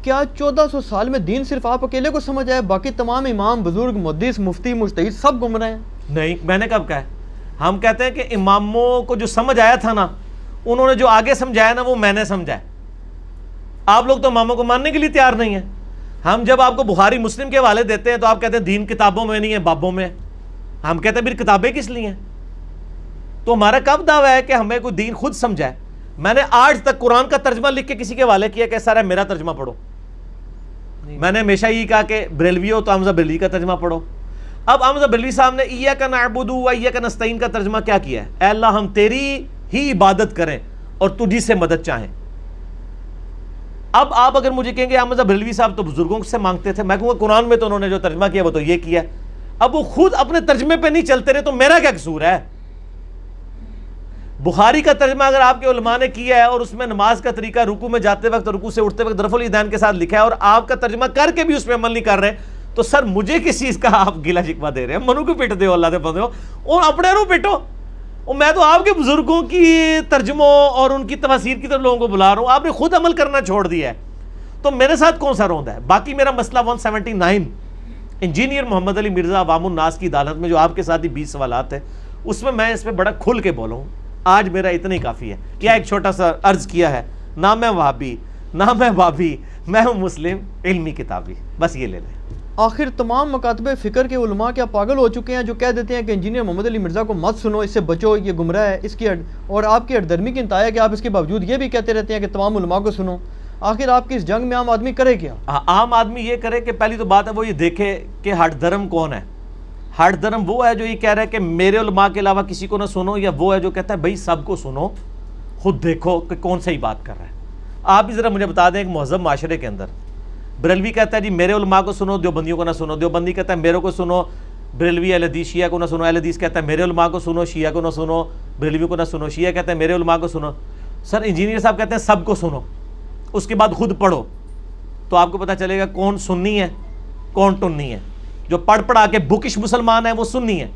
کیا 1400 سال میں دین صرف آپ اکیلے کو سمجھ آئے، باقی تمام امام، بزرگ، محدث، مفتی، مجتہد سب گمراہ ہیں؟ نہیں، میں نے کب کہا ہے؟ ہم کہتے ہیں کہ اماموں کو جو سمجھ آیا تھا نا، انہوں نے جو آگے سمجھایا نا وہ میں نے سمجھایا. آپ لوگ تو اماموں کو ماننے کے لیے تیار نہیں ہیں. ہم جب آپ کو بخاری مسلم کے حوالے دیتے ہیں تو آپ کہتے ہیں دین کتابوں میں نہیں ہے، بابوں میں ہے. ہم کہتے ہیں پھر کتابیں کس لیے ہیں؟ تو ہمارا کب دعویٰ ہے کہ ہمیں کوئی دین خود سمجھائے؟ میں نے آج تک قرآن کا ترجمہ لکھ کے کسی کے حوالے کیا کہ سر میرا ترجمہ پڑھو. میں نے ہمیشہ یہ کہا کہ بریلوی ہو تو حمزہ بریلوی کا ترجمہ پڑھو. اب حمزہ بریلوی صاحب نے ایاک نعبد و ایاک نستعین کا ترجمہ کیا کیا ہے؟ اے اللہ ہم تیری ہی عبادت کریں اور تجھی سے مدد چاہیں. اب آپ اگر مجھے کہیں گے حمزہ بریلوی صاحب تو بزرگوں سے مانگتے تھے، میں کہوں گا قرآن میں تو انہوں نے جو ترجمہ کیا وہ تو یہ کیا ہے. اب وہ خود اپنے ترجمے پہ نہیں چلتے رہے تو میرا کیا قصور ہے؟ بخاری کا ترجمہ اگر آپ کے علماء نے کیا ہے اور اس میں نماز کا طریقہ رکوع میں جاتے وقت، رکوع سے اٹھتے وقت رفع الیدین کے ساتھ لکھا ہے اور آپ کا ترجمہ کر کے بھی اس پہ عمل نہیں کر رہے، تو سر مجھے کس چیز کا آپ گلا شکوہ دے رہے ہیں؟ منو کو پیٹ دے اللہ دے بندے ہو اور اپنے رو پیٹو. اور میں تو آپ کے بزرگوں کی ترجموں اور ان کی تفاسیر کی طرف لوگوں کو بلا رہا ہوں، آپ نے خود عمل کرنا چھوڑ دیا ہے. تو میرے ساتھ کون سا روندہ ہے؟ باقی میرا مسئلہ 179 انجینئر محمد علی مرزا عوام الناس کی عدالت میں جو آپ کے ساتھ ہی 20 سوالات ہیں، اس میں اس پہ بڑا کھل کے بولا ہوں. آج میرا اتنا ہی کافی ہے. کیا ایک چھوٹا سا عرض کیا ہے، نہ میں وہابی نہ میں بابی، میں ہوں مسلم علمی کتابی، بس یہ لے لیں. آخر تمام مکاتب فکر کے علماء کیا پاگل ہو چکے ہیں جو کہہ دیتے ہیں کہ انجینئر محمد علی مرزا کو مت سنو، اس سے بچو، یہ گمراہ ہے، اس کی اور آپ کی اردرمی کی انتہا ہے کہ آپ اس کے باوجود یہ بھی کہتے رہتے ہیں کہ تمام علماء کو سنو. آخر آپ کی اس جنگ میں عام آدمی کرے کیا؟ عام آدمی یہ کرے کہ پہلی تو بات ہے وہ یہ دیکھے کہ ہٹ دھرم کون ہے. ہٹ دھرم وہ ہے جو یہ کہہ رہا ہے کہ میرے علماء کے علاوہ کسی کو نہ سنو، یا وہ ہے جو کہتا ہے بھائی سب کو سنو، خود دیکھو کہ کون صحیح بات کر رہا ہے. آپ بھی ذرا مجھے بتا دیں ایک مہذب معاشرے کے اندر بریلوی کہتا ہے جی میرے علماء کو سنو، دیوبندیوں کو نہ سنو. دیوبندی کہتا ہے میرے کو سنو، بریلوی اہل حدیث شیعہ کو نہ سنو. اہل حدیث کہتا ہے میرے علماء کو سنو، شیعہ کو نہ سنو، بریلوی کو نہ سنو. شیعہ کہتا ہے میرے علماء کو سنو. سر انجینئر صاحب کہتے ہیں سب کو سنو، اس کے بعد خود پڑھو تو آپ کو پتہ چلے گا کون سنی ہے کون ٹنی ہے. جو پڑھ پڑھا کے بکش مسلمان ہیں وہ سنی ہے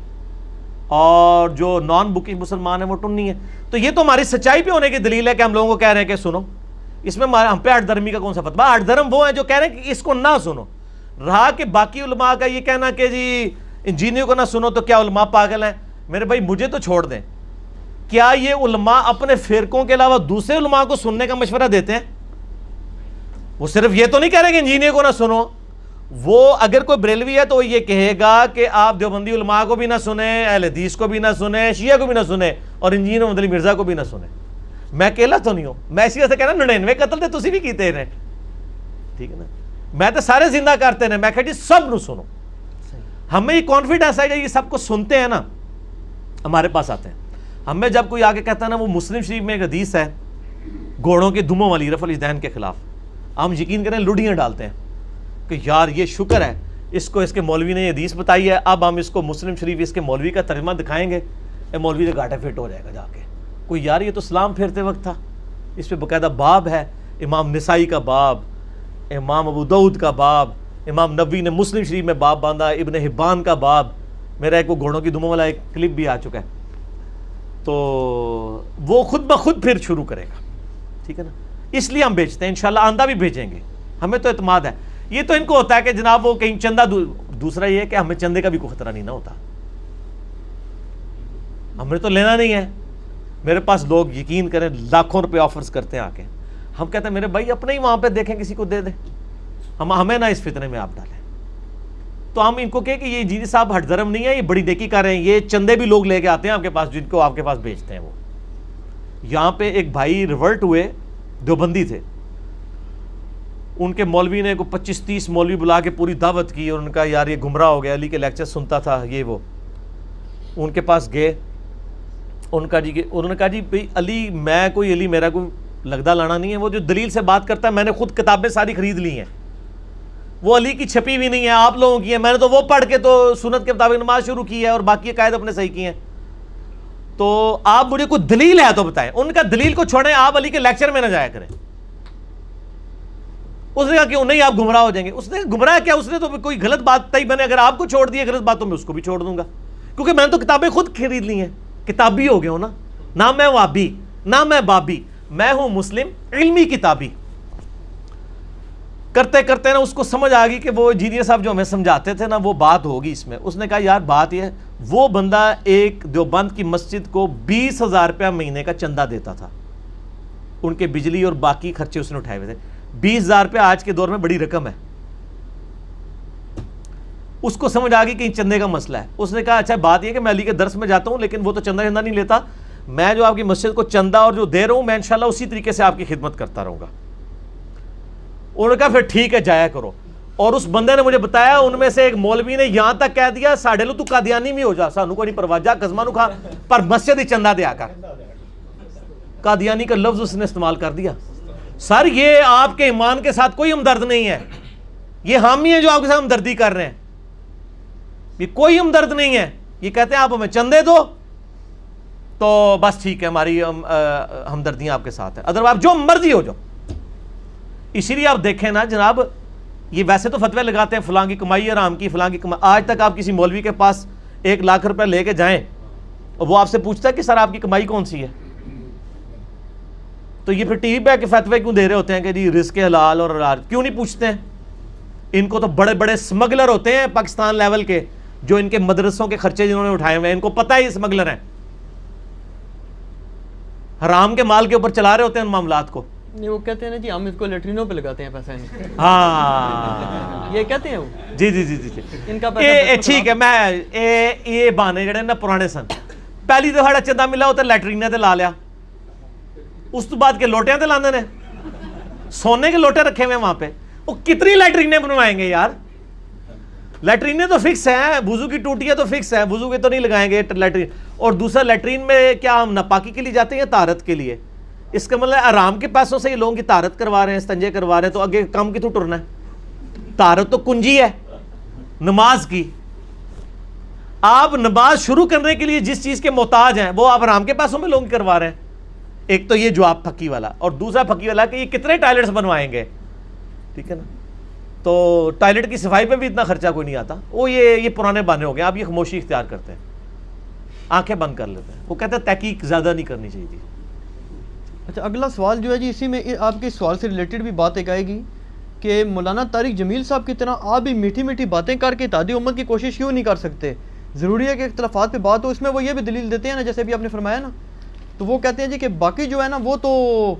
اور جو نان بکش مسلمان ہیں وہ ٹنی ہے. تو یہ تو ہماری سچائی پہ ہونے کی دلیل ہے کہ ہم لوگوں کو کہہ رہے ہیں کہ سنو. اس میں ہم پہ ہٹ دھرمی کا کون سا فتویٰ؟ ہٹ دھرم وہ ہیں جو کہہ رہے ہیں کہ اس کو نہ سنو. رہا کہ باقی علماء کا یہ کہنا کہ جی انجینئر کو نہ سنو تو کیا علماء پاگل ہیں؟ میرے بھائی مجھے تو چھوڑ دیں، کیا یہ علماء اپنے فرقوں کے علاوہ دوسرے علماء کو سننے کا مشورہ دیتے ہیں؟ وہ صرف یہ تو نہیں کہہ رہے کہ انجینئر کو نہ سنو. وہ اگر کوئی بریلوی ہے تو وہ یہ کہے گا کہ آپ دیوبندی علماء کو بھی نہ سنیں، اہل حدیث کو بھی نہ سنیں، شیعہ کو بھی نہ سنیں اور انجینئر محمد علی مرزا کو بھی نہ سنیں. میں اکیلا تو نہیں ہوں، میں اسی وجہ سے کہنا 99 قتل تے تسی بھی کیتے ہیں، ٹھیک ہے نا. میں تو سارے زندہ کرتے ہیں، میں کہا جی سب نو سنو. ہمیں یہ کانفیڈنس ہے یہ سب کو سنتے ہیں نا، ہمارے پاس آتے ہیں. ہمیں جب کوئی آگے کہتا ہے نا وہ مسلم شریف میں ایک حدیث ہے گھوڑوں کے دموں والی رفع الیدین کے خلاف، ہم یقین کریں لڑیاں ڈالتے ہیں کہ یار یہ شکر ہے اس کو اس کے مولوی نے یہ حدیث بتائی ہے، اب ہم اس کو مسلم شریف اس کے مولوی کا ترجمہ دکھائیں گے، اے مولوی سے گھاٹا فٹ ہو جائے گا جا کے. کوئی یار یہ تو سلام پھیرتے وقت تھا، اس پہ باقاعدہ باب ہے، امام نسائی کا باب، امام ابو داؤد کا باب، امام نبوی نے مسلم شریف میں باب باندھا، ابن حبان کا باب. میرا ایک وہ گھوڑوں کی دموں والا ایک کلپ بھی آ چکا ہے، تو وہ خود بخود پھر شروع کرے گا، ٹھیک ہے نا. اس لیے ہم بھیجتے ہیں، انشاءاللہ آندہ بھی بھیجیں گے، ہمیں تو اعتماد ہے. یہ تو ان کو ہوتا ہے کہ جناب وہ کہیں چندہ دوسرا یہ ہے کہ ہمیں چندے کا بھی کوئی خطرہ نہیں نہ ہوتا، ہم نے تو لینا نہیں ہے. میرے پاس لوگ یقین کریں لاکھوں روپے آفرز کرتے ہیں آ کے، ہم کہتے ہیں میرے بھائی اپنے ہی وہاں پہ دیکھیں کسی کو دے دیں، ہمیں نہ اس فتنے میں آپ ڈالیں. تو ہم ان کو کہیں کہ یہ جی صاحب ہٹ دھرم نہیں ہے، یہ بڑی نیکی کر رہے ہیں، یہ چندے بھی لوگ لے کے آتے ہیں آپ کے پاس جن کو آپ کے پاس بھیجتے ہیں. وہ یہاں پہ ایک بھائی ریورٹ ہوئے، دیوبندی تھے، ان کے مولوی نے کو 25-30 مولوی بلا کے پوری دعوت کی اور ان کا یار یہ گمراہ ہو گیا، علی کے لیکچر سنتا تھا یہ وہ. ان کے پاس گئے، انہوں نے کہا جی بھائی علی میں کوئی علی میرا کوئی لگدا لانا نہیں ہے، وہ جو دلیل سے بات کرتا ہے میں نے خود کتابیں ساری خرید لی ہیں، وہ علی کی چھپی ہوئی نہیں ہے، آپ لوگوں کی ہے، میں نے تو وہ پڑھ کے تو سنت کے مطابق نماز شروع کی ہے اور باقی عقائد اپنے صحیح کی ہیں. تو آپ مجھے کوئی دلیل ہے تو بتائیں. ان کا دلیل کو چھوڑیں، آپ علی کے لیکچر میں نہ جایا کریں. اس نے کہا کہ نہیں آپ گمراہ ہو جائیں گے. اس نے گمراہ کیا؟ اس نے تو کوئی غلط بات تھی، میں نے اگر آپ کو چھوڑ دی غلط بات تو میں اس کو بھی چھوڑ دوں گا، کیونکہ میں نے تو کتابیں خود خرید لی ہیں، کتابی ہو گئے ہو نا. نہ میں وابی نہ میں بابی، میں ہوں مسلم علمی کتابی. کرتے کرتے نا اس کو سمجھ آ گئی کہ وہ انجینئر صاحب جو ہمیں سمجھاتے تھے نا وہ بات ہوگی اس میں. اس نے کہا یار بات یہ ہے, وہ بندہ ایک دیوبند کی مسجد کو 20,000 روپیہ مہینے کا چندہ دیتا تھا, ان کے بجلی اور باقی خرچے اس نے اٹھائے ہوئے تھے. 20,000 روپیہ آج کے دور میں بڑی رقم ہے. اس کو سمجھ آ گئی کہ چندے کا مسئلہ ہے. اس نے کہا اچھا بات یہ کہ میں علی کے درس میں جاتا ہوں لیکن وہ تو چندہ نہیں لیتا, میں جو آپ کی مسجد کو چندہ اور جو دے رہا ہوں میں انشاءاللہ اسی طریقے سے آپ کی خدمت کرتا رہوں گا. انہوں نے کہا پھر ٹھیک ہے جایا کرو. اور اس بندے نے مجھے بتایا ان میں سے ایک مولوی نے یہاں تک کہہ دیا ساڑھے لو تو قادیانی بھی ہو جا, سانو کو نہیں پرواہ, جا قزمہ نو کھا پر مسجد ہی چندہ دیا کر. قادیانی کا لفظ اس نے استعمال کر دیا. سر یہ آپ کے ایمان کے ساتھ کوئی ہمدرد نہیں ہے, یہ حامی ہیں جو آپ کے ساتھ ہمدردی کر رہے ہیں, یہ کوئی ہمدرد نہیں ہے. یہ کہتے ہیں آپ ہمیں چندے دو تو بس ٹھیک ہے ہماری ہمدردیاں آپ کے ساتھ ہیں, ادر آپ جو مرضی ہو جاؤ. اسی لیے آپ دیکھیں نا جناب, یہ ویسے تو فتوے لگاتے ہیں فلاں کی کمائی حرام کی, فلاں کی کمائی. آج تک آپ کسی مولوی کے پاس 1 لاکھ روپے لے کے جائیں اور وہ آپ سے پوچھتا ہے کہ سر آپ کی کمائی کون سی ہے, تو یہ پھر ٹی وی پہ کے فتوے کیوں دے رہے ہوتے ہیں کہ جی رزق حلال اور حرام, کیوں نہیں پوچھتے ہیں؟ ان کو تو بڑے بڑے اسمگلر ہوتے ہیں پاکستان لیول کے, جو ان کے مدرسوں کے خرچے جنہوں نے اٹھائے ہوئے ہیں, ان کو پتہ ہے یہ اسمگلر ہیں, حرام کے مال کے اوپر چلا رہے ہوتے ہیں ان معاملات کو. نہیں وہ کہتے ہیں نا جی ہم اس کو لیٹرینوں پہ لگاتے ہیں پیسہ, ہاں یہ کہتے ہیں وہ. جی جی جی جی ان کا پیسہ ٹھیک ہے. میں یہ بہانے جڑے نا پرانے سن, پہلی دفعہ چندہ ملا وہ تو لیٹرینے تے لا لیا, اس تو بعد کے لوٹیاں تے لاندے نے, سونے کے لوٹے رکھے ہوئے وہاں پہ. وہ کتنی لیٹرینے بنوائیں گے یار, لیٹرینے تو فکس ہیں, وضو کی ٹوٹیاں تو فکس ہیں, وضو کے تو نہیں لگائیں گے لیٹرین. اور دوسرا لیٹرین میں کیا ہم ناپاکی کے لیے جاتے ہیں یا طہارت کے لیے؟ اس کا مطلب آرام کے پیسوں سے یہ لوگوں کی طہارت کروا رہے ہیں, استنجے کروا رہے ہیں, تو آگے کم کتوں ٹرنا ہے؟ طہارت تو کنجی ہے نماز کی. آپ نماز شروع کرنے کے لیے جس چیز کے محتاج ہیں وہ آپ آرام کے پیسوں میں لوگ کروا رہے ہیں. ایک تو یہ جواب پھکی والا, اور دوسرا پھکی والا کہ یہ کتنے ٹوائلٹس بنوائیں گے, ٹھیک ہے نا. تو ٹوائلٹ کی صفائی پہ بھی اتنا خرچہ کوئی نہیں آتا. وہ یہ پرانے بہانے ہو گئے, آپ یہ خاموشی اختیار کرتے ہیں, آنکھیں بند کر لیتے ہیں. وہ کہتے ہیں تحقیق زیادہ نہیں کرنی چاہیے تھی. اچھا اگلا سوال جو ہے جی, اسی میں آپ کے سوال سے ریلیٹڈ بھی بات ایک آئے گی کہ مولانا طارق جمیل صاحب کی طرح آپ بھی میٹھی میٹھی باتیں کر کے اتحادی امت کی کوشش کیوں نہیں کر سکتے؟ ضروری ہے کہ اختلافات پہ بات ہو. اس میں وہ یہ بھی دلیل دیتے ہیں نا, جیسے بھی آپ نے فرمایا نا, تو وہ کہتے ہیں جی کہ باقی جو ہے نا وہ تو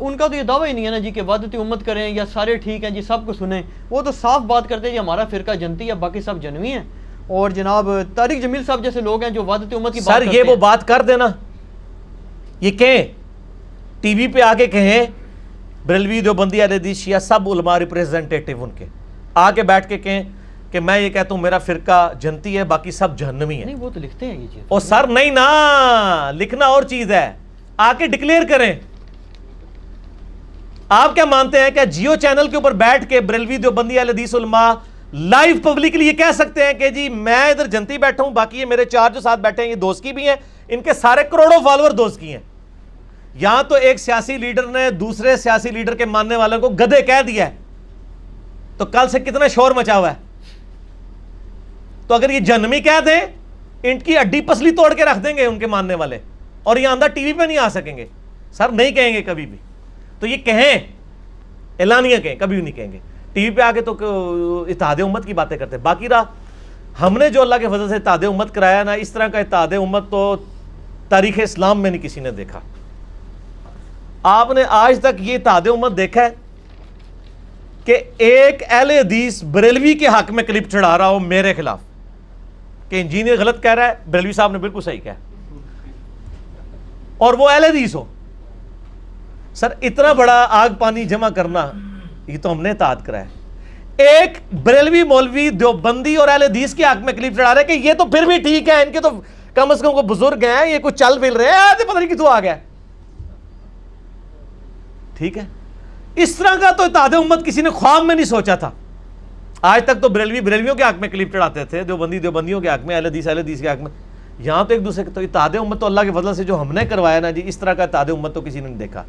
ان کا تو یہ دعویٰ ہی نہیں ہے نا جی کہ وحدت امت کریں یا سارے ٹھیک ہیں جی سب کو سنیں. وہ تو صاف بات کرتے ہیں جی ہمارا فرقہ جنتی ہے, باقی سب جنوی ہیں. اور جناب طارق جمیل صاحب جیسے لوگ ہیں جو وحدت امت کی بات کرتے ہیں. سر یہ وہ بات کر دینا, یہ کہیں ٹی وی پہ آ کے کہیں بریلوی دیوبندی اہل حدیث شیعہ سب علماء ریپریزنٹیٹیو ان کے آ کے بیٹھ کے کہیں کہ میں یہ کہتا ہوں میرا فرقہ جنتی ہے باقی سب جہنمی ہیں. نہیں وہ تو لکھتے ہیں یہ چیز. اور سر نہیں نا, لکھنا اور چیز ہے, آ کے ڈکلیئر کریں. آپ کیا مانتے ہیں کہ جیو چینل کے اوپر بیٹھ کے بریلوی دیوبندی اہل حدیث علماء لائیو پبلکلی یہ کہہ سکتے ہیں کہ جی میں ادھر جنتی بیٹھا ہوں, باقی یہ میرے 4 جو ساتھ بیٹھے ہیں یہ دوست کی بھی ہیں, ان کے سارے کروڑوں فالوور دوست کی ہیں. یہاں تو ایک سیاسی لیڈر نے دوسرے سیاسی لیڈر کے ماننے والوں کو گدھے کہہ دیا ہے, تو کل سے کتنا شور مچا ہوا ہے. تو اگر یہ جہنمی کہہ دیں ان کی ہڈی پسلی توڑ کے رکھ دیں گے ان کے ماننے والے, اور یہ اندر ٹی وی پہ نہیں آ سکیں گے. سر نہیں کہیں گے کبھی بھی, تو یہ کہیں اعلانیہ کہیں, کبھی بھی نہیں کہیں گے. ٹی وی پہ آگے تو اتحاد امت کی باتیں کرتے ہیں. باقی رہا ہم نے جو اللہ کے فضل سے اتحاد امت کرایا نا, اس طرح کا اتحاد امت تو تاریخ اسلام میں نہیں کسی نے دیکھا. آپ نے آج تک یہ اتحاد امت دیکھا ہے کہ ایک اہل حدیث بریلوی کے حق میں کلپ چڑھا رہا ہو میرے خلاف کہ انجینئر غلط کہہ رہا ہے, بریلوی صاحب نے بالکل صحیح کہا, اور وہ اہل حدیث ہو؟ سر اتنا بڑا آگ پانی جمع کرنا یہ تو ہم نے اتحاد کرایا. ایک بریلوی مولوی دیوبندی اور اہل حدیث کے حق میں کلپ چڑھا رہا ہے کہ یہ تو پھر بھی ٹھیک ہے, ان کے تو کم از کم کو بزرگ ہیں, یہ کچھ چل پھر رہے ہیں, پتہ نہیں کتوں آ گیا. ٹھیک ہے, اس طرح کا تو اتحاد امت کسی نے خواب میں نہیں سوچا تھا. آج تک تو بریلویوں کے حق میں کلپ چڑھاتے تھے, دیوبندیوں کے حق میں, اہل حدیث کے حق میں. یہاں تو ایک دوسرے تو اتحاد امت تو اللہ کے فضل سے جو ہم نے کروایا نا جی, اس طرح کا اتحاد امت تو کسی نے نہیں دیکھا.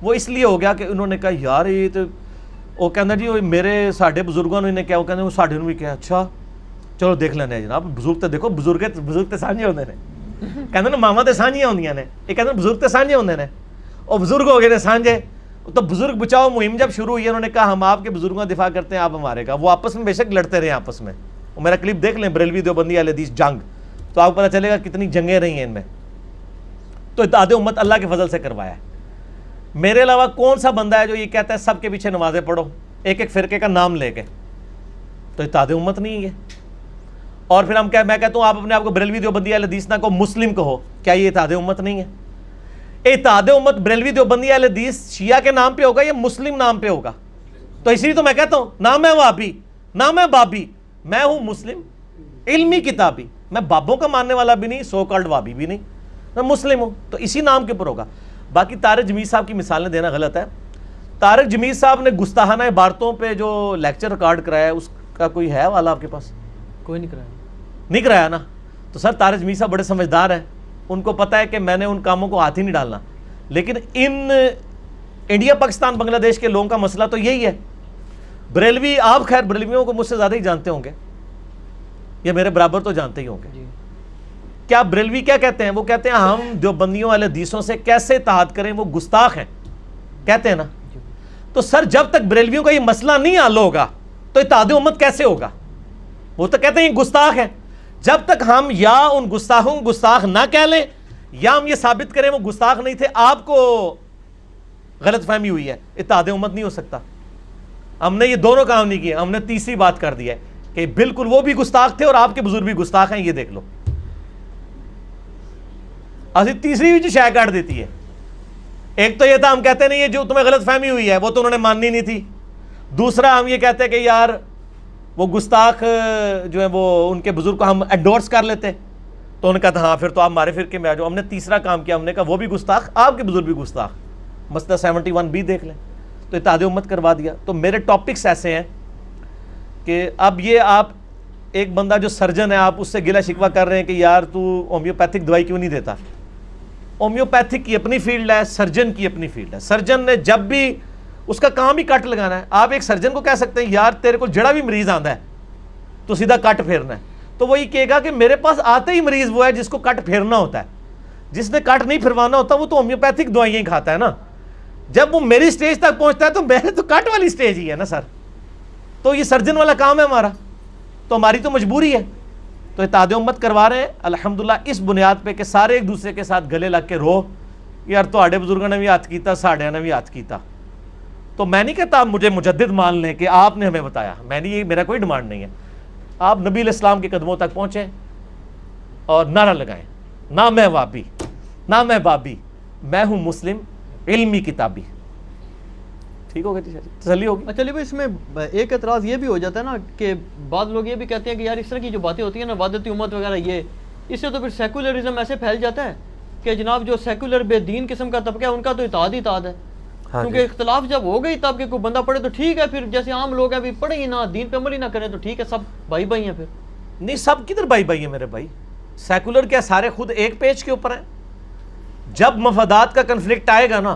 وہ اس لیے ہو گیا کہ انہوں نے کہا یار یہ تو وہ کہنا جی میرے ساڈے بزرگوں نے کیا, وہ کہتے ہیں ساڈے بھی کیا, اچھا چلو دیکھ لینے جناب. بزرگ تو دیکھو, بزرگ تو سانجے ہوتے ہیں, کہتے نا ماما تو سانجیاں ہوندیاں نے, یہ کہتے ہیں بزرگ تو سانجے ہوندے نے, اور بزرگ ہو گئے نے سانجے. تو بزرگ بچاؤ مہم جب شروع ہوئی ہے انہوں نے کہا ہم آپ کے بزرگوں کا دفاع کرتے ہیں آپ ہمارے کا. وہ آپس میں بے شک لڑتے رہے آپس میں. وہ میرا کلپ دیکھ لیں بریلوی دیوبندی اہل حدیث جنگ, تو آپ کو پتہ چلے گا کتنی جنگیں رہی ہیں ان میں. تو اتحاد امت اللہ کے فضل سے کروایا ہے. میرے علاوہ کون سا بندہ ہے جو یہ کہتا ہے سب کے پیچھے نمازیں پڑھو ایک ایک فرقے کا نام لے کے؟ تو اتحاد امت نہیں ہے. اور پھر میں کہتا ہوں آپ اپنے آپ کو بریلوی دیوبندی اہل حدیث نہ کہو, مسلم کہو, کیا یہ اتحاد امت نہیں ہے؟ اتحاد امت بریلوی دیوبندی اہل حدیث شیعہ کے نام پہ ہوگا یا مسلم نام پہ ہوگا؟ تو اسی لیے تو میں کہتا ہوں نہ میں وہابی نہ میں بابی, میں ہوں مسلم علمی کتابی. میں بابوں کا ماننے والا بھی نہیں, سو کالڈ وہابی بھی نہیں, میں مسلم ہوں. تو اسی نام کے اوپر ہوگا. باقی طارق جمیل صاحب کی مثالیں دینا غلط ہے. طارق جمیل صاحب نے گستاخانہ عبارتوں پہ جو لیکچر ریکارڈ کرایا ہے اس کا کوئی ہے والا آپ کے پاس؟ کوئی نہیں کرایا. نہیں کرایا نا. تو سر طارق جمیل صاحب بڑے سمجھدار ہیں, ان کو پتہ ہے کہ میں نے ان کاموں کو ہاتھ ہی نہیں ڈالنا. لیکن ان انڈیا پاکستان بنگلہ دیش کے لوگوں کا مسئلہ تو یہی ہے. بریلوی, آپ خیر بریلویوں کو مجھ سے زیادہ ہی جانتے ہوں گے, یا میرے برابر تو جانتے ہی ہوں گے. کیا بریلوی کیا کہتے ہیں؟ وہ کہتے ہیں ہم دیوبندیوں والے حدیثوں سے کیسے اتحاد کریں, وہ گستاخ ہیں, کہتے ہیں نا. تو سر جب تک بریلویوں کا یہ مسئلہ نہیں حل ہوگا تو اتحاد امت کیسے ہوگا؟ وہ تو کہتے ہیں یہ گستاخ ہیں. جب تک ہم یا ان گستاخوں کو گستاخ نہ کہہ لیں یا ہم یہ ثابت کریں وہ گستاخ نہیں تھے, آپ کو غلط فہمی ہوئی ہے, اتحاد امت نہیں ہو سکتا. ہم نے یہ دونوں کام نہیں کیے, ہم نے تیسری بات کر دی ہے کہ بالکل وہ بھی گستاخ تھے اور آپ کے بزرگ بھی گستاخ ہیں, یہ دیکھ لو. اسی تیسری بھی جو شائع کاٹ دیتی ہے. ایک تو یہ تھا ہم کہتے نہیں یہ جو تمہیں غلط فہمی ہوئی ہے وہ تو انہوں نے ماننی نہیں تھی. دوسرا ہم یہ کہتے ہیں کہ یار وہ گستاخ جو ہے وہ ان کے بزرگ کو ہم انڈورس کر لیتے, تو انہوں نے کہا ہاں پھر تو آپ ہمارے فرقے میں آ جاؤ. ہم نے تیسرا کام کیا, ہم نے کہا وہ بھی گستاخ, آپ کے بزرگ بھی گستاخ. مسئلہ 71 بھی دیکھ لیں. تو اتحاد امت کروا دیا. تو میرے ٹاپکس ایسے ہیں کہ اب یہ آپ ایک بندہ جو سرجن ہے آپ اس سے گلہ شکوہ کر رہے ہیں کہ یار تو ہومیوپیتھک دوائی کیوں نہیں دیتا. ہومیوپیتھک کی اپنی فیلڈ ہے, سرجن کی اپنی فیلڈ ہے. سرجن نے جب بھی اس کا کام ہی کٹ لگانا ہے. آپ ایک سرجن کو کہہ سکتے ہیں یار تیرے کو جڑا بھی مریض آندا ہے تو سیدھا کٹ پھیرنا ہے, تو وہی کہے گا کہ میرے پاس آتے ہی مریض وہ ہے جس کو کٹ پھیرنا ہوتا ہے. جس نے کٹ نہیں پھروانا ہوتا وہ تو ہومیوپیتھک دوائیاں ہی کھاتا ہے نا. جب وہ میری سٹیج تک پہنچتا ہے تو میرے تو کٹ والی سٹیج ہی ہے نا سر. تو یہ سرجن والا کام ہے ہمارا, تو ہماری تو مجبوری ہے. تو اتحاد امت کروا رہے ہیں الحمدللہ اس بنیاد پہ کہ سارے ایک دوسرے کے ساتھ گلے لگ کے رو یار تہاڈے بزرگوں نے بھی ہاتھ کیتا, ساڈیاں نے بھی ہاتھ کیتا. تو میں نہیں کہتا آپ مجھے مجدد مان لیں کہ آپ نے ہمیں بتایا, میں نہیں, یہ میرا کوئی ڈیمانڈ نہیں ہے. آپ نبی علیہ السلام کے قدموں تک پہنچیں اور نعرہ لگائیں نہ میں وابی نہ میں بابی, میں ہوں مسلم علمی کتابی. ٹھیک ہوگا جی, تسلی ہوگی. چلیے بھائی اس میں ایک اعتراض یہ بھی ہو جاتا ہے نا کہ بعض لوگ یہ بھی کہتے ہیں کہ یار اس طرح کی جو باتیں ہوتی ہیں نا وحدت امت وغیرہ, یہ اس سے تو پھر سیکولرزم ایسے پھیل جاتا ہے کہ جناب جو سیکولر بے دین قسم کا طبقہ ہے ان کا تو اتحاد ہی اتحاد ہے. کیونکہ اختلاف جب ہو گئی تب کہ کوئی بندہ پڑھے تو ٹھیک ہے, پھر جیسے عام لوگ ہیں پڑھیں ہی نہ, دین پہ عمل ہی نہ کریں تو ٹھیک ہے, سب بھائی بھائی ہیں. پھر نہیں, سب کدھر بھائی بھائی ہیں میرے بھائی. سیکولر کیا سارے خود ایک پیج کے اوپر ہیں. جب مفادات کا کنفلکٹ آئے گا نا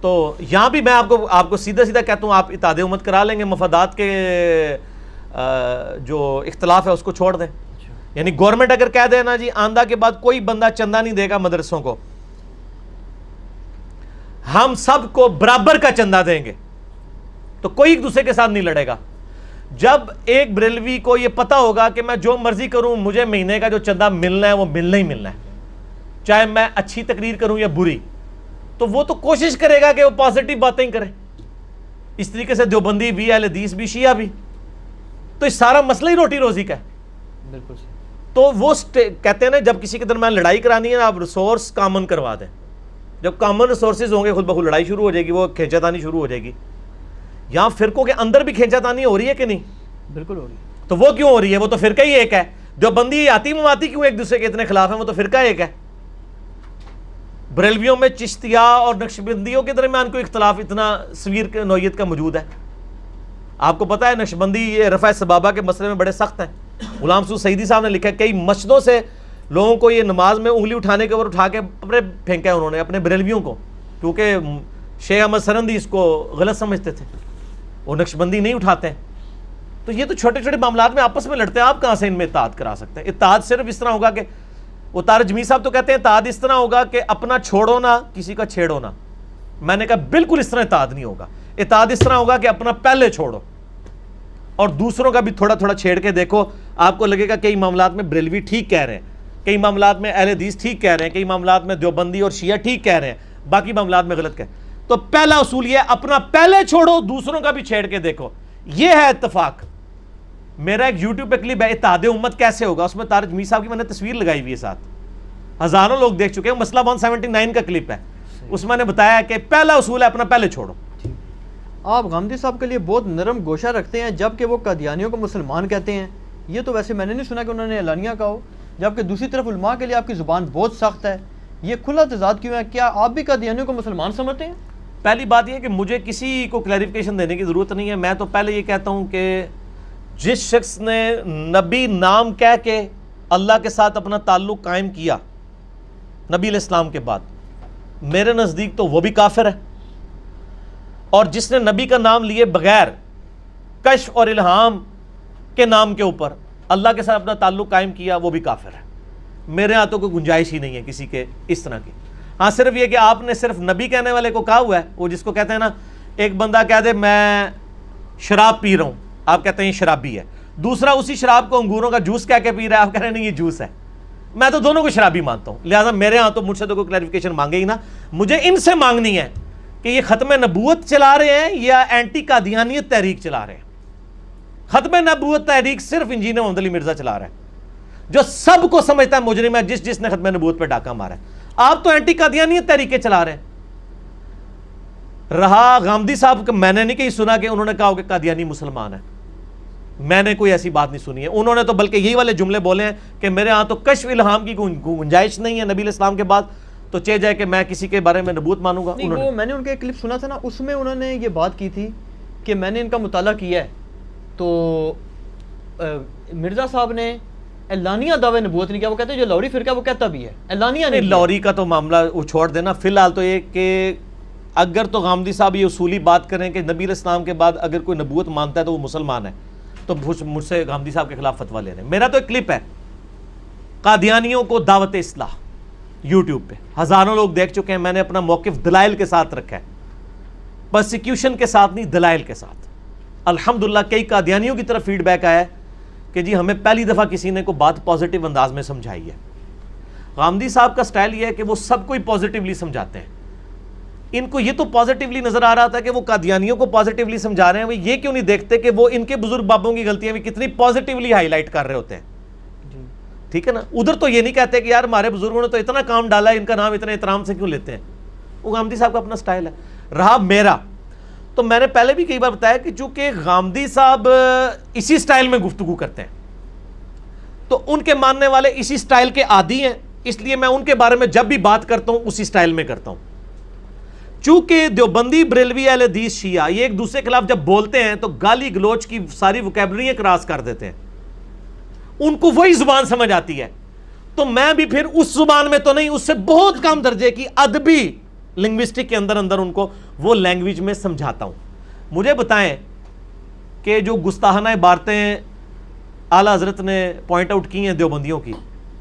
تو یہاں بھی میں آپ کو سیدھا سیدھا کہتا ہوں آپ اتحاد امت کرا لیں گے, مفادات کے جو اختلاف ہے اس کو چھوڑ دیں. یعنی گورنمنٹ اگر کہہ دے نا جی آندہ کے بعد کوئی بندہ چندہ نہیں دے گا مدرسوں کو, ہم سب کو برابر کا چندہ دیں گے, تو کوئی ایک دوسرے کے ساتھ نہیں لڑے گا. جب ایک بریلوی کو یہ پتا ہوگا کہ میں جو مرضی کروں مجھے مہینے کا جو چندہ ملنا ہے وہ ملنا ہی ملنا ہے, چاہے میں اچھی تقریر کروں یا بری, تو وہ تو کوشش کرے گا کہ وہ پازیٹیو باتیں ہی کرے. اس طریقے سے دیوبندی بھی, اہل حدیث بھی, شیعہ بھی. تو اس سارا مسئلہ ہی روٹی روزی کا ہے. بالکل. تو وہ کہتے ہیں نا جب کسی کے درمیان لڑائی کرانی ہے نا آپ ریسورس کامن کروا دیں. جب کامن ریسورسز ہوں گے خود بخود لڑائی شروع ہو جائے گی, وہ کھینچا تانی شروع ہو جائے گی. یہاں فرقوں کے اندر بھی کھینچا تانی ہو رہی ہے کہ نہیں؟ بالکل ہو رہی ہے. تو وہ کیوں ہو رہی ہے؟ وہ تو فرقہ ہی ایک ہے. دیوبندی آتی مواتی کیوں ایک دوسرے کے اتنے خلاف ہیں؟ وہ تو فرقہ ایک ہے. بریلویوں میں چشتیہ اور نقشبندیوں کے درمیان کوئی اختلاف اتنا سویر نوعیت کا موجود ہے. آپ کو پتا ہے نقشبندی یہ رفع سبابہ کے مسئلے میں بڑے سخت ہیں. غلام سعود سعیدی صاحب نے لکھا ہے کئی مسجدوں سے لوگوں کو یہ نماز میں انگلی اٹھانے کے اوپر اٹھا کے اپنے پھینکا ہے انہوں نے, اپنے بریلویوں کو, کیونکہ شیخ احمد سرندی اس کو غلط سمجھتے تھے, وہ نقشبندی نہیں اٹھاتے ہیں. تو یہ تو چھوٹے چھوٹے معاملات میں آپس میں لڑتے ہیں, آپ کہاں سے ان میں اتحاد کرا سکتے ہیں؟ اتحاد صرف اس طرح ہوگا کہ وہ طارق جمیل صاحب تو کہتے ہیں اتحاد اس طرح ہوگا کہ اپنا چھوڑو نہ کسی کا چھیڑو نہ. میں نے کہا بالکل اس طرح اتحاد نہیں ہوگا. اتحاد اس طرح ہوگا کہ اپنا پہلے چھوڑو اور دوسروں کا بھی تھوڑا تھوڑا چھیڑ کے دیکھو. آپ کو لگے گا کئی معاملات میں بریلوی ٹھیک کہہ رہے ہیں, کئی معاملات میں اہل حدیث ٹھیک کہہ رہے ہیں, کئی معاملات میں دیوبندی اور شیعہ ٹھیک کہہ رہے ہیں, باقی معاملات میں غلط کہہ. تو پہلا اصول یہ ہے, اپنا پہلے چھوڑو, دوسروں کا بھی چھیڑ کے دیکھو. یہ ہے اتفاق. میرا ایک یوٹیوب پہ کلپ ہے اتحاد امت کیسے ہوگا, اس میں طارق جمیل صاحب کی میں نے تصویر لگائی ہوئی ہے ساتھ, ہزاروں لوگ دیکھ چکے ہیں. مسئلہ 179 کا کلپ ہے, اس میں نے بتایا کہ پہلا اصول ہے اپنا پہلے چھوڑو. آپ غامدی صاحب کے لیے بہت نرم گوشہ رکھتے ہیں جبکہ وہ قادیانیوں کو مسلمان کہتے ہیں. یہ تو ویسے میں نے نہیں سنا کہ انہوں نے اعلانیہ کہا ہو, جبکہ دوسری طرف علماء کے لیے آپ کی زبان بہت سخت ہے. یہ کھلا تضاد کیوں ہے؟ کیا آپ بھی قادیانیوں کو مسلمان سمجھتے ہیں؟ پہلی بات یہ کہ مجھے کسی کو کلیریفیکیشن دینے کی ضرورت نہیں ہے. میں تو پہلے یہ کہتا ہوں کہ جس شخص نے نبی نام کہہ کے اللہ کے ساتھ اپنا تعلق قائم کیا نبی علیہ السلام کے بعد, میرے نزدیک تو وہ بھی کافر ہے. اور جس نے نبی کا نام لیے بغیر کشف اور الہام کے نام کے اوپر اللہ کے ساتھ اپنا تعلق قائم کیا, وہ بھی کافر ہے. میرے ہاں تو کوئی گنجائش ہی نہیں ہے کسی کے اس طرح کی. ہاں صرف یہ کہ آپ نے صرف نبی کہنے والے کو کہا ہوا ہے, وہ جس کو کہتے ہیں نا, ایک بندہ کہہ دے میں شراب پی رہا ہوں, آپ کہتے ہیں یہ شرابی ہے. دوسرا اسی شراب کو انگوروں کا جوس کہہ کے پی رہا ہے, آپ کہہ رہے ہیں نہیں یہ جوس ہے. میں تو دونوں کو شرابی مانتا ہوں. لہٰذا میرے ہاں تو مجھ سے تو کوئی کلیریفیکیشن مانگے ہی نا. مجھے ان سے مانگنی ہے کہ یہ ختم نبوت چلا رہے ہیں یا اینٹی قادیانیت تحریک چلا رہے ہیں. ختم نبوت تحریک صرف انجینئر محمد علی مرزا چلا رہا ہے, جو سب کو سمجھتا ہے مجرم ہے جس نے ختم نبوت پہ ڈاکہ مارا ہے. آپ تو اینٹی قادیانیت تحریکیں چلا رہے ہیں. رہا غامدی صاحب کا, میں نے نہیں کہیں سنا کہ انہوں نے کہا ہو کہ قادیانی مسلمان ہے. میں نے کوئی ایسی بات نہیں سنی ہے. انہوں نے تو بلکہ یہی والے جملے بولے ہیں کہ میرے ہاں تو کشف الہام کی گنجائش نہیں ہے نبی علیہ السلام کے بعد, تو چہ جائے کہ میں کسی کے بارے میں نبوت مانوں گا. وہ میں نے ان کا ایک کلپ سنا تھا نا, اس میں انہوں نے یہ بات کی تھی کہ میں نے ان کا مطالعہ کیا ہے تو مرزا صاحب نے اعلانیہ دعوے نبوت نہیں کیا. وہ کہتے ہیں جو لاہوری فرقہ وہ کہتا بھی ہے, اعلانیہ نہیں. لاہوری کا تو معاملہ وہ چھوڑ دینا. فی الحال تو یہ کہ اگر تو غامدی صاحب یہ اصولی بات کریں کہ نبی علیہ السلام کے بعد اگر کوئی نبوت مانتا ہے تو وہ مسلمان ہے, تو مجھ سے غامدی صاحب کے خلاف فتویٰ لے رہے ہیں. میرا تو ایک کلپ ہے قادیانیوں کو دعوت اصلاح, یوٹیوب پہ ہزاروں لوگ دیکھ چکے ہیں. میں نے اپنا موقف دلائل کے ساتھ رکھا ہے, پرسیکیوشن کے ساتھ نہیں, دلائل کے ساتھ. الحمدللہ کئی قادیانیوں کی طرف فیڈ بیک آیا ہے کہ جی ہمیں پہلی دفعہ کسی نے کوئی بات پازیٹیو انداز میں سمجھائی ہے. غامدی صاحب کا سٹائل یہ ہے کہ وہ سب کو ہی پازیٹیولی سمجھاتے ہیں. ان کو یہ تو پازیٹیولی نظر آ رہا تھا کہ وہ قادیانیوں کو پازیٹیولی سمجھا رہے ہیں, وہ یہ کیوں نہیں دیکھتے کہ وہ ان کے بزرگ بابوں کی غلطیاں بھی کتنی پازیٹیولی ہائی لائٹ کر رہے ہوتے ہیں. ٹھیک ہے نا. ادھر تو یہ نہیں کہتے کہ یار ہمارے بزرگوں نے تو اتنا کام ڈالا ہے, ان کا نام اتنے احترام سے کیوں لیتے ہیں. وہ غامدی صاحب کا اپنا سٹائل ہے. رہا میرا, تو میں نے پہلے بھی کئی بار بتایا کہ چونکہ غامدی صاحب اسی سٹائل میں گفتگو کرتے ہیں تو ان کے ماننے والے اسی سٹائل کے عادی ہیں, اس لیے میں ان کے بارے میں جب بھی بات کرتا ہوں اسی سٹائل میں کرتا ہوں. چونکہ دیوبندی, بریلوی, اہل حدیث, شیعہ یہ ایک دوسرے کے خلاف جب بولتے ہیں تو گالی گلوچ کی ساری وکیبلریاں کراس کر دیتے ہیں. ان کو وہی زبان سمجھ آتی ہے, تو میں بھی پھر اس زبان میں تو نہیں, اس سے بہت کم درجے کی ادبی لنگوسٹک کے اندر ان کو وہ لینگویج میں سمجھاتا ہوں. مجھے بتائیں کہ جو گستاخانہ عبارتیں اعلیٰ حضرت نے پوائنٹ آؤٹ کی ہیں دیوبندیوں کی,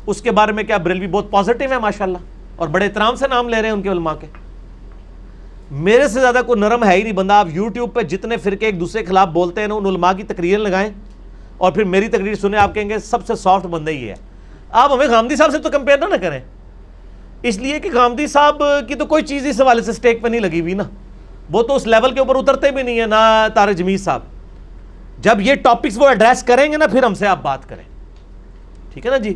اس کے بارے میں کیا بریلوی بہت پازیٹیو ہے ماشاءاللہ, اور بڑے احترام سے نام لے رہے ہیں ان کے علماء کے. میرے سے زیادہ کوئی نرم ہے ہی نہیں بندہ. آپ یوٹیوب پہ جتنے فرقے ایک دوسرے کے خلاف بولتے ہیں نا, ان علماء کی تقریر لگائیں اور پھر میری تقریر سنیں, آپ کہیں گے سب سے سافٹ بندہ ہی ہے. آپ ہمیں غامدی صاحب سے تو کمپیئر نہ کریں, اس لیے کہ غامدی صاحب کی تو کوئی چیز اس حوالے سے سٹیک پہ نہیں لگی ہوئی نا, وہ تو اس لیول کے اوپر اترتے بھی نہیں ہے, نہ طارق جمیل صاحب. جب یہ ٹاپکس وہ ایڈریس کریں گے نا پھر ہم سے آپ بات کریں. ٹھیک ہے نا جی.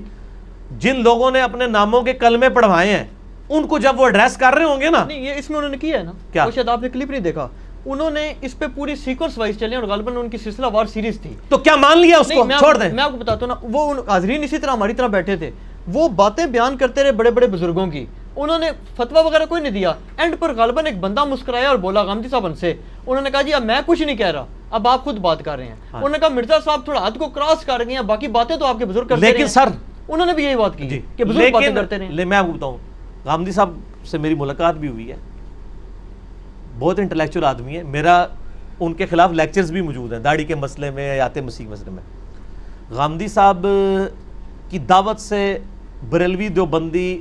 جن لوگوں نے اپنے ناموں کے کلمے پڑھوائے ہیں ان کو جب وہ ایڈریس کر رہے ہوں گے نا, نہیں یہ اس میں انہوں نے کیا ہے نا, کیا شاید آپ نے کلپ نہیں دیکھا, انہوں نے اس پہ پوری سیکوینس وائز چلے اور غالباً ان کی سلسلہ وار سیریز تھی. تو کیا مان لیا اس کو, چھوڑ دیں. میں آپ کو بتاتا ہوں نا, وہ حاضرین اسی طرح ہماری طرح بیٹھے تھے, وہ باتیں بیان کرتے رہے بڑے بڑے بزرگوں کی, انہوں نے فتویٰ وغیرہ کوئی نہیں دیا. اینڈ پر غالباً ایک بندہ مسکرایا اور بولا غامدی صاحب ان سے, انہوں نے کہا جی اب میں کچھ نہیں کہہ رہا, اب آپ خود بات کر رہے ہیں. انہوں نے کہا مرزا صاحب تھوڑا حد کو کراس کر گئے ہیں, باقی باتیں تو آپ کے بزرگ کرتے رہے ہیں. لیکن سر انہوں نے بھی یہی بات کی کہ بزرگ باتیں کرتے رہے. میں آپ کو بتاؤں, غامدی صاحب سے میری ملاقات بھی ہوئی ہے, بہت انٹلیکچوئل آدمی ہے. میرا ان کے خلاف لیکچرز بھی موجود ہیں داڑھی کے مسئلے میں, حیات مسیح مسئلے میں. غامدی صاحب کی دعوت سے بریلوی, دیوبندی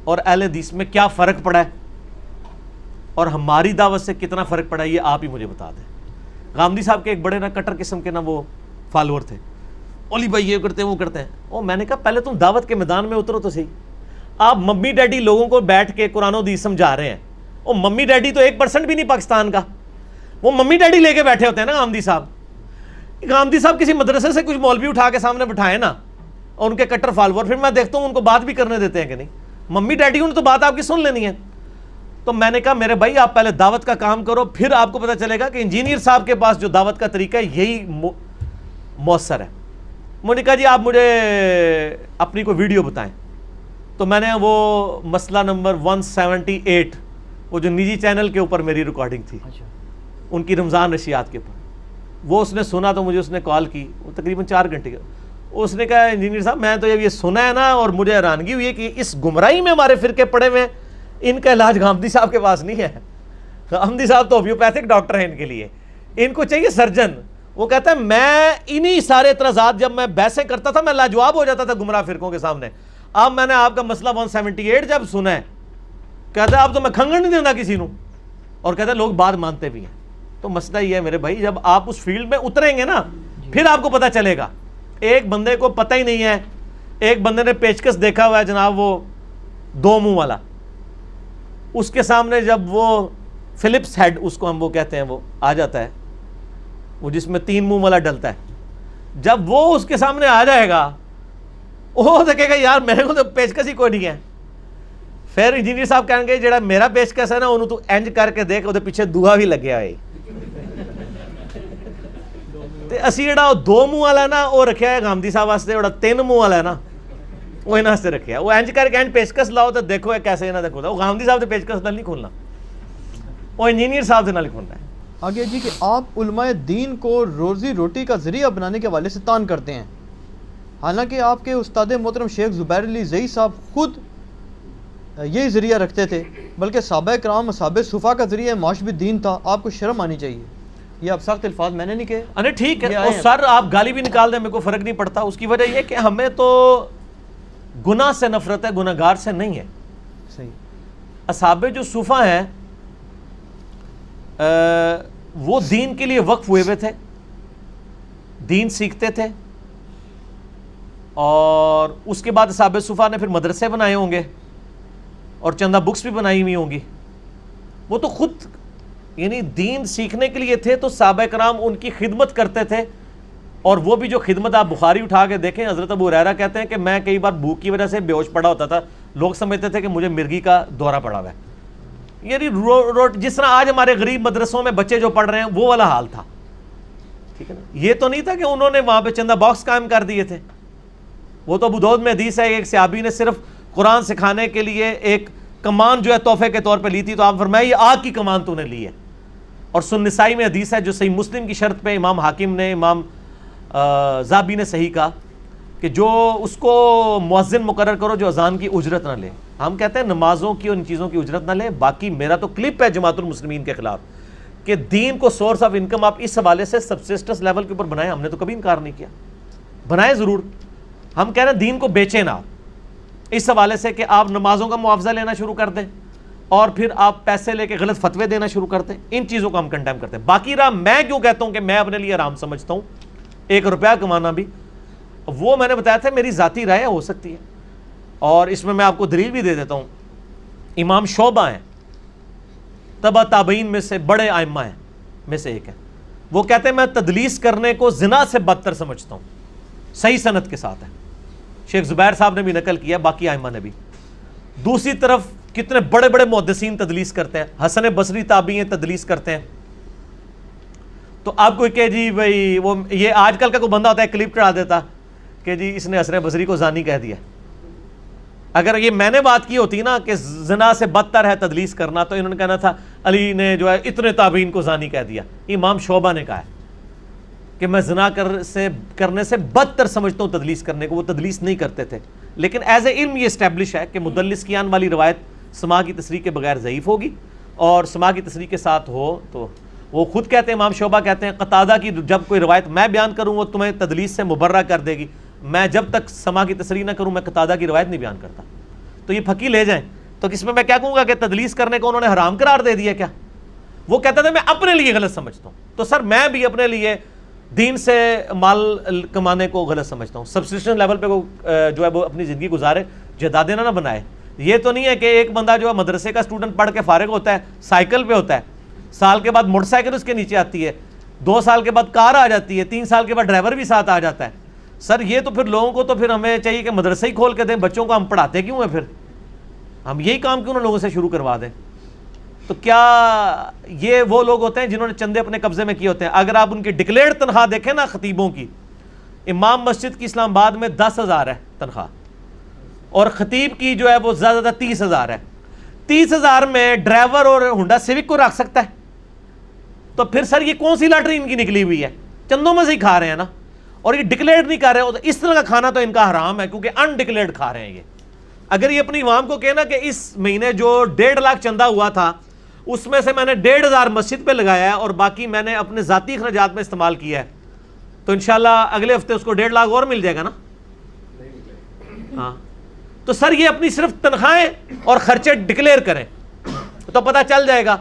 اور اہل حدیث میں کیا فرق پڑا ہے اور ہماری دعوت سے کتنا فرق پڑا یہ آپ ہی مجھے بتا دیں. غامدی صاحب کے ایک بڑے نا کٹر قسم کے نا وہ فالوور تھے, اولی بھائی یہ کرتے ہیں وہ کرتے ہیں. اور میں نے کہا پہلے تم دعوت کے میدان میں اترو تو صحیح. آپ ممی ڈیڈی لوگوں کو بیٹھ کے قرآن و حدیث سمجھا رہے ہیں, اور ممی ڈیڈی تو 1% بھی نہیں پاکستان کا, وہ ممی ڈیڈی لے کے بیٹھے ہوتے ہیں نا غامدی صاحب. غامدی صاحب کسی مدرسے سے کچھ مولوی اٹھا کے سامنے بٹھائے نا, اور ان کے کٹر فالوور, پھر میں دیکھتا ہوں ان کو بات بھی کرنے دیتے ہیں کہ نہیں. ممی ڈیڈی انہوں نے تو بات آپ کی سن لینی ہے. تو میں نے کہا میرے بھائی آپ پہلے دعوت کا کام کرو, پھر آپ کو پتہ چلے گا کہ انجینئر صاحب کے پاس جو دعوت کا طریقہ ہے یہی مؤثر ہے. میں نے کہا جی آپ مجھے اپنی کوئی ویڈیو بتائیں. تو میں نے وہ مسئلہ نمبر 178 وہ جو نجی چینل کے اوپر میری ریکارڈنگ تھی ان کی رمضان نشریات کے اوپر, وہ اس نے سنا تو مجھے اس نے کال کی, وہ تقریباً 4 گھنٹے کا. اس نے کہا انجینئر صاحب میں تو یہ سنا ہے نا, اور مجھے حیرانگی ہوئی ہے کہ اس گمراہی میں ہمارے فرقے پڑے ہوئے ہیں, ان کا علاج غامدی صاحب کے پاس نہیں ہے. غامدی صاحب تو ہومیوپیتھک ڈاکٹر ہیں, ان کے لیے ان کو چاہیے سرجن. وہ کہتا ہے میں انہی سارے اعتراضات جب میں بحثیں کرتا تھا میں لاجواب ہو جاتا تھا گمراہ فرقوں کے سامنے. اب میں نے آپ کا مسئلہ 178 جب سنا ہے, کہتا ہے اب تو میں کھنگن نہیں دینا کسی نو, اور کہتا ہے لوگ بات مانتے بھی ہیں. تو مسئلہ یہ ہے میرے بھائی, جب آپ اس فیلڈ میں اتریں گے نا پھر آپ کو پتہ چلے گا. ایک بندے کو پتہ ہی نہیں ہے, ایک بندے نے پیچکس دیکھا ہوا ہے جناب وہ 2 منہ والا, اس کے سامنے جب وہ فلپس ہیڈ اس کو ہم وہ کہتے ہیں وہ آ جاتا ہے, وہ جس میں 3 منہ والا ڈلتا ہے, جب وہ اس کے سامنے آ جائے گا وہ تو کہے گا یار میرے کو تو پیچکس ہی کوئی نہیں ہے. پھر انجینئر صاحب کہیں گے جڑا میرا پیچکس ہے نا انہوں تو انج کر کے دیکھ, وہ پیچھے دعا بھی لگیا ہے. اسی جڑا 2 منہ والا ہے نا وہ رکھا ہے غامدی صاحب واسطے, جڑا 3 منہ والا ہے نا وہ انہاں سے رکھا ہے. وہ انج کر کے انج پیچکس لاؤ تو دیکھو کیسے انہاں دیکھو, وہ غامدی صاحب سے پیچکس نال نہیں کھولنا, وہ انجینئر صاحب سے نال کھولنا ہے. آگے جی کہ آپ علماء دین کو روزی روٹی کا ذریعہ بنانے کے حوالے سے تان کرتے ہیں, حالانکہ آپ کے استاد محترم شیخ زبیر علی زئی صاحب خود یہی ذریعہ رکھتے تھے, بلکہ صحابہ کرام اصحاب صفا کا ذریعہ معاش بھی دین تھا. آپ کو شرم آنی چاہیے. یہ اب سخت الفاظ میں نے نہیں کہے. ارے ٹھیک ہے, اور سر آپ گالی بھی نکال دیں میرے کو فرق نہیں پڑتا. اس کی وجہ یہ کہ ہمیں تو گناہ سے نفرت ہے, گناہ گار سے نہیں ہے. صحیح. اصحاب جو صفا ہیں وہ دین کے لیے وقف ہوئے تھے, دین سیکھتے تھے, اور اس کے بعد اصحاب صفا نے پھر مدرسے بنائے ہوں گے اور چندہ بکس بھی بنائی ہوئی ہوں گی. وہ تو خود یعنی دین سیکھنے کے لیے تھے, تو صحابہ کرام ان کی خدمت کرتے تھے. اور وہ بھی جو خدمت آپ بخاری اٹھا کے دیکھیں, حضرت ابو ہریرہ کہتے ہیں کہ میں کئی بار بھوک کی وجہ سے بے ہوش پڑا ہوتا تھا, لوگ سمجھتے تھے کہ مجھے مرگی کا دورہ پڑا ہوا ہے. یعنی جس طرح آج ہمارے غریب مدرسوں میں بچے جو پڑھ رہے ہیں وہ والا حال تھا. ٹھیک ہے نا, یہ تو نہیں تھا کہ انہوں نے وہاں پہ چندہ باکس قائم کر دیے تھے. وہ تو ابو داؤد میں حدیث ہے, ایک صحابی نے صرف قرآن سکھانے کے لیے ایک کمان جو ہے تحفے کے طور پہ لی تھی, تو آپ فرمائے یہ آگ کی کمان تو نے لی ہے. اور سن نسائی میں حدیث ہے جو صحیح مسلم کی شرط پہ امام حاکم نے, امام زابی نے صحیح کہا کہ جو اس کو مؤذن مقرر کرو جو اذان کی اجرت نہ لے. ہم کہتے ہیں نمازوں کی اور ان چیزوں کی اجرت نہ لے. باقی میرا تو کلپ ہے جماعت المسلمین کے خلاف کہ دین کو سورس آف انکم آپ اس حوالے سے سبسسٹنس لیول کے اوپر بنائیں. ہم نے تو کبھی انکار نہیں کیا, بنائیں ضرور. ہم کہہ رہے ہیں دین کو بیچیں نہ اس حوالے سے کہ آپ نمازوں کا معاوضہ لینا شروع کر دیں اور پھر آپ پیسے لے کے غلط فتوے دینا شروع کرتے ہیں. ان چیزوں کو ہم کنڈیم کرتے ہیں. باقی رہا میں کیوں کہتا ہوں کہ میں اپنے لیے آرام سمجھتا ہوں 1 روپیہ کمانا بھی, وہ میں نے بتایا تھا میری ذاتی رائے ہو سکتی ہے, اور اس میں آپ کو دلیل بھی دے دیتا ہوں. امام شعبہ ہیں, تبع تابعین میں سے بڑے ائمہ ہیں میں سے ایک ہے. وہ کہتے ہیں میں تدلیس کرنے کو زنا سے بدتر سمجھتا ہوں, صحیح سند کے ساتھ ہے. شیخ زبیر صاحب نے بھی نقل کیا, باقی ائمہ نے بھی. دوسری طرف کتنے بڑے بڑے محدثین تدلیس کرتے ہیں. حسن بصری تابعی ہیں, تدلیس کرتے ہیں. تو آپ کو کہ جی بھائی وہ یہ آج کل کا کوئی بندہ ہوتا ہے کلپ چڑھا دیتا کہ جی اس نے حسن بصری کو زانی کہہ دیا. اگر یہ میں نے بات کی ہوتی نا کہ زنا سے بدتر ہے تدلیس کرنا, تو انہوں نے کہنا تھا علی نے جو ہے اتنے تابعین کو زانی کہہ دیا. امام شعبہ نے کہا ہے کہ میں زنا کرنے سے بدتر سمجھتا ہوں تدلیس کرنے کو. وہ تدلیس نہیں کرتے تھے, لیکن ایز اے علم یہ اسٹیبلش ہے کہ مدلس کیان والی روایت سما کی تصریح کے بغیر ضعیف ہوگی, اور سما کی تصریح کے ساتھ ہو تو وہ خود کہتے ہیں, امام شعبہ کہتے ہیں قتادہ کی جب کوئی روایت میں بیان کروں وہ تمہیں تدلیس سے مبرہ کر دے گی. میں جب تک سما کی تصریح نہ کروں میں قتادہ کی روایت نہیں بیان کرتا. تو یہ پھکی لے جائیں تو اس میں کیا کہوں گا کہ تدلیس کرنے کو انہوں نے حرام قرار دے دیا کیا؟ وہ کہتا تھا میں اپنے لیے غلط سمجھتا ہوں، تو سر میں بھی اپنے لیے دین سے مال کمانے کو غلط سمجھتا ہوں. سبسٹیشن لیول پہ جو ہے وہ اپنی زندگی گزارے، جائیدادیں نہ بنائے. یہ تو نہیں ہے کہ ایک بندہ جو ہے مدرسے کا اسٹوڈنٹ پڑھ کے فارغ ہوتا ہے، سائیکل پہ ہوتا ہے، سال کے بعد موٹر سائیکل اس کے نیچے آتی ہے، 2 سال کے بعد کار آ جاتی ہے، 3 سال کے بعد ڈرائیور بھی ساتھ آ جاتا ہے. سر یہ تو پھر لوگوں کو تو پھر ہمیں چاہیے کہ مدرسے ہی کھول کے دیں. بچوں کو ہم پڑھاتے کیوں ہیں؟ پھر ہم یہی کام کیوں نہ لوگوں سے شروع کروا دیں؟ تو کیا یہ وہ لوگ ہوتے ہیں جنہوں نے چندے اپنے قبضے میں کیے ہوتے ہیں؟ اگر آپ ان کی ڈکلیئرڈ تنخواہ دیکھیں نا خطیبوں کی، امام مسجد کی اسلام آباد میں 10,000 ہے تنخواہ، اور خطیب کی جو ہے وہ زیادہ زیادہ 30,000 ہے. 30,000 میں ڈرائیور اور ہونڈا سیوک کو رکھ سکتا ہے. تو پھر سر یہ کون سی لاٹری ان کی نکلی ہوئی ہے؟ چندوں میں سے ہی کھا رہے ہیں نا، اور یہ ڈکلیئرڈ نہیں کر رہے. تو اس طرح کا کھانا تو ان کا حرام ہے، کیونکہ انڈکلیئرڈ کھا رہے ہیں یہ. اگر یہ اپنی عوام کو کہنا کہ اس مہینے جو 1.5 لاکھ چندہ ہوا تھا اس میں سے میں نے 1,500 مسجد پہ لگایا ہے اور باقی میں نے اپنے ذاتی اخراجات میں استعمال کیا ہے، تو انشاءاللہ اگلے ہفتے اس کو 1.5 لاکھ اور مل جائے گا نا. ہاں تو سر یہ اپنی صرف تنخواہیں اور خرچے ڈکلیئر کریں تو پتہ چل جائے گا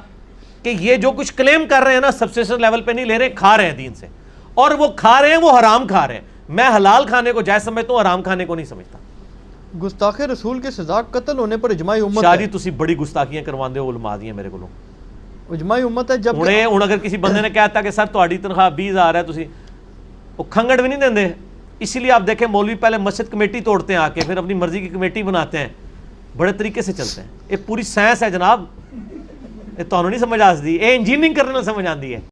کہ یہ جو کچھ کلیم کر رہے ہیں نا سبسٹیشن لیول پہ نہیں لے رہے، کھا رہے ہیں دین سے. اور وہ کھا رہے ہیں وہ حرام کھا رہے ہیں. میں حلال کھانے کو جائز سمجھتا ہوں، حرام کھانے کو نہیں سمجھتا. گستاخ رسول کے سزا قتل ہونے پر اجماعی امت شاہ ہے. جی تسی بڑی گستاخیاں کرواندے ہو علماء دیاں میرے کو. اجماعی امت ہے. جب ہوں اگر کسی بندے نے کہتا کہ سر تہاڈی تنخواہ 20,000 ہے، تسی وہ کھنگڑ بھی نہیں دیندے. اسی لیے آپ دیکھیں مولوی پہلے مسجد کمیٹی توڑتے ہیں آ کے، پھر اپنی مرضی کی کمیٹی بناتے ہیں، بڑے طریقے سے چلتے ہیں. یہ پوری سائنس ہے جناب، یہ تانوں نہیں سمجھ آسدی، یہ انجینئرنگ کرنے سمجھ آندی ہے.